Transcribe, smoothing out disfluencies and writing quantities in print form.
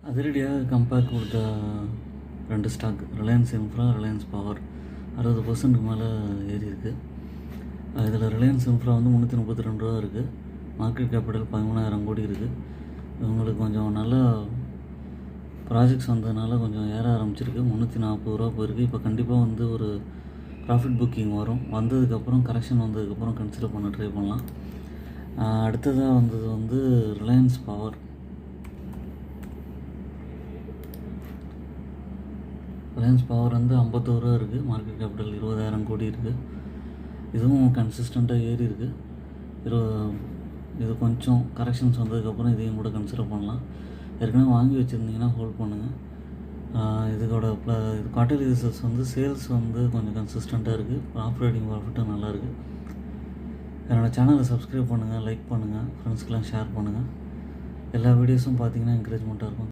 அதிரடியாக கம்பேக் கொடுத்த 2 stock Reliance infra, Reliance power 60% மேலே ஏறி இருக்குது. இதில் ரிலையன்ஸ் இன்ஃப்ரா வந்து ரூ. 332 இருக்குது. மார்க்கெட் கேபிட்டல் 13,000 கோடி இருக்குது. இவங்களுக்கு கொஞ்சம் நல்ல ப்ராஜெக்ட்ஸ் வந்ததுனால கொஞ்சம் ஏற ஆரம்பிச்சிருக்கு. 340 போயிருக்கு. இப்போ கண்டிப்பாக வந்து ஒரு ப்ராஃபிட் புக்கிங் வரும். வந்ததுக்கப்புறம் கரெக்ஷன் வந்ததுக்கப்புறம் கன்சிடர் பண்ண ட்ரை பண்ணலாம். அடுத்ததாக வந்தது வந்து ரிலையன்ஸ் பவர். ரிலையன்ஸ் பவர் வந்து 51 இருக்குது. மார்க்கெட் கேபிட்டல் 20,000 கோடி இருக்குது. இதுவும் கன்சிஸ்டண்ட்டாக ஏறி இருக்குது. இது கொஞ்சம் கரெக்ஷன்ஸ் வந்ததுக்கப்புறம் இதையும் கூட கன்சிடர் பண்ணலாம். ஏற்கனவே வாங்கி வச்சுருந்தீங்கன்னா ஹோல்ட் பண்ணுங்கள். இதோட இது குவார்ட்டர்லி ரிசல்ட்ஸ் வந்து சேல்ஸ் வந்து கொஞ்சம் கன்சிஸ்டண்ட்டாக இருக்குது. ஆப்ரேட்டிங் ப்ராஃபிட்டும் நல்லாயிருக்கு. என்னோடய சேனலை சப்ஸ்கிரைப் பண்ணுங்கள், லைக் பண்ணுங்கள், ஃப்ரெண்ட்ஸ்க்கெலாம் ஷேர் பண்ணுங்கள். எல்லா வீடியோஸும் பார்த்தீங்கன்னா என்கரேஜ்மெண்ட்டாக இருக்கும்.